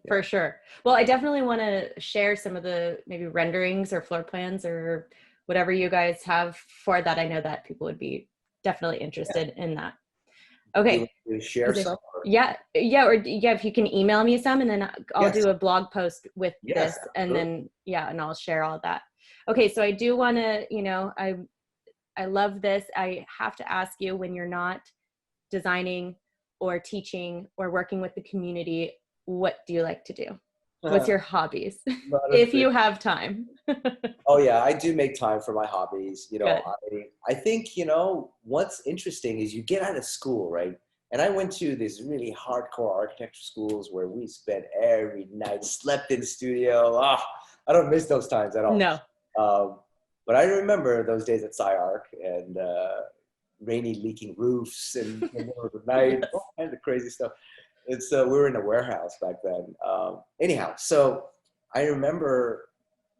Yeah. For sure. Well, I definitely want to share some of the maybe renderings or floor plans or whatever you guys have for that. I know that people would be definitely interested in that. Okay. Do you share some? Or? Yeah. If you can email me some, and then I'll do a blog post with this, and then and I'll share all that. Okay. So I do want to, you know, I love this. I have to ask you, when you're not designing or teaching or working with the community, what do you like to do? What's your hobbies? If you have time. Oh yeah, I do make time for my hobbies. You know, I think, you know, what's interesting is you get out of school, right? And I went to these really hardcore architecture schools where we spent every night, slept in the studio. Oh, I don't miss those times at all. No. But I remember those days at SciArc and rainy, leaking roofs and in the middle of the night, all kinds of crazy stuff. It's we were in a warehouse back then. Anyhow, so I remember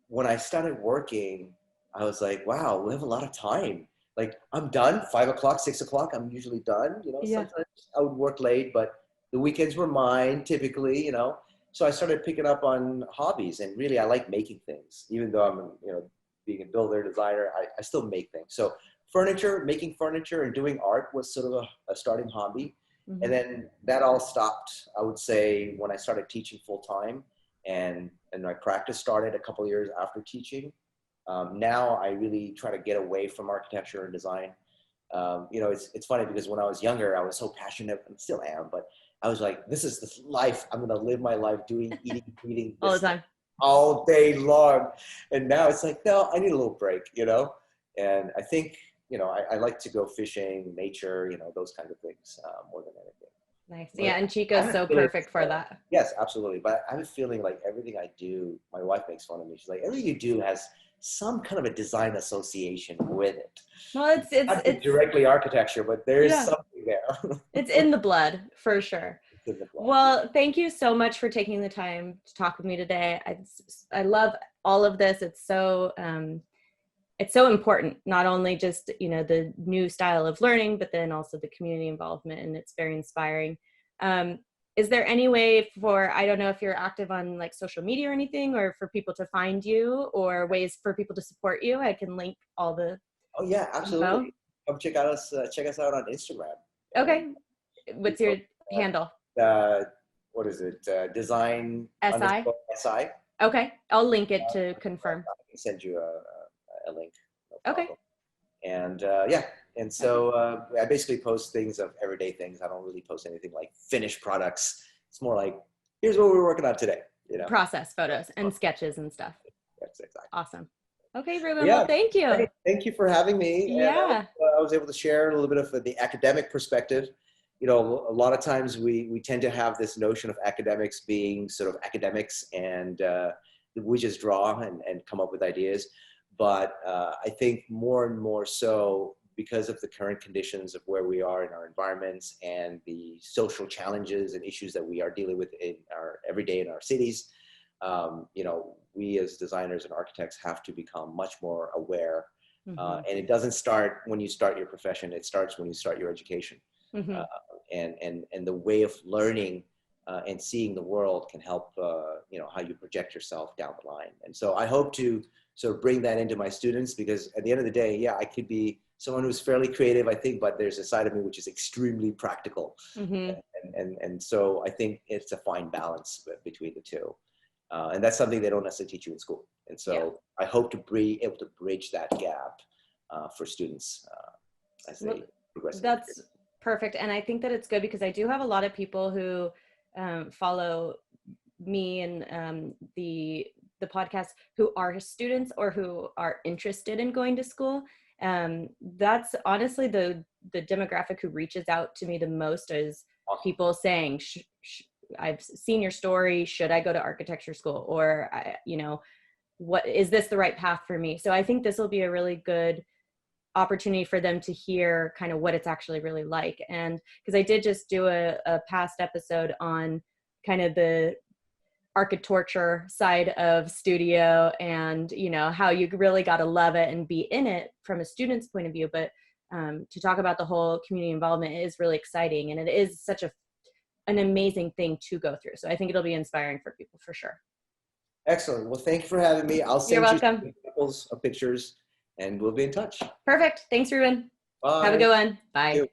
when I started working, I was like, wow, we have a lot of time. Like, I'm done, 5 o'clock, 6 o'clock, I'm usually done. You know, sometimes I would work late, but the weekends were mine typically, you know. So I started picking up on hobbies, and really I like making things. Even though I'm, you know, being a builder, designer, I still make things. So making furniture and doing art was sort of a starting hobby. Mm-hmm. And then that all stopped, I would say, when I started teaching full time, and my practice started a couple of years after teaching. Now I really try to get away from architecture and design. You know, it's funny because when I was younger, I was so passionate, and still am, but I was like, this is the life. I'm going to live my life eating, breathing all the time, all day long. And now it's like, no, I need a little break, you know? And I think, you know, I like to go fishing, nature, you know, those kinds of things more than anything. Nice. But yeah, and Chico's so perfect for that. Yes, absolutely. But I have a feeling like everything I do, my wife makes fun of me. She's like, everything you do has some kind of a design association with it. Well, it's directly architecture, but there's something there. It's in the blood, for sure. Well, thank you so much for taking the time to talk with me today. I love all of this. It's so important, not only just, you know, the new style of learning, but then also the community involvement, and it's very inspiring. Is there any way for, I don't know if you're active on like social media or anything, or for people to find you, or ways for people to support you? I can link all the. Oh yeah, absolutely. Info. Come check us out on Instagram. Okay. What's your handle? What is it? Design SI? SI. Okay. I'll link it to confirm. I can send you a link. No Okay. problem. And yeah, and so I basically post things of everyday things. I don't really post anything like finished products. It's more like, here's what we're working on today. Process photos and sketches and stuff. That's exactly. Awesome. Okay, Rouben. Yeah, well, thank you. great. Thank you for having me. Yeah. And I was able to share a little bit of the academic perspective. A lot of times we tend to have this notion of academics being sort of academics, and we just draw and come up with ideas. But I think more and more so, because of the current conditions of where we are in our environments and the social challenges and issues that we are dealing with in our everyday in our cities, we as designers and architects have to become much more aware. And it doesn't start when you start your profession. It starts when you start your education. And the way of learning and seeing the world can help, how you project yourself down the line. And so I hope to sort of bring that into my students, because at the end of the day, yeah, I could be someone who's fairly creative, I think, but there's a side of me which is extremely practical. And so I think it's a fine balance between the two. And that's something they don't necessarily teach you in school. And so I hope to be able to bridge that gap for students as they progress. That's perfect. And I think that it's good because I do have a lot of people who follow me and the podcast who are students or who are interested in going to school. That's honestly the demographic who reaches out to me the most, is people saying, I've seen your story. Should I go to architecture school? Or, what is this the right path for me? So I think this will be a really good opportunity for them to hear kind of what it's actually really like. And because I did just do a past episode on kind of the architecture side of studio and, how you really got to love it and be in it from a student's point of view. But to talk about the whole community involvement is really exciting. And it is such an amazing thing to go through. So I think it'll be inspiring for people for sure. Excellent. Well, thank you for having me. I'll send you some examples of pictures and we'll be in touch. Perfect. Thanks, Rouben. Bye. Have a good one. Bye.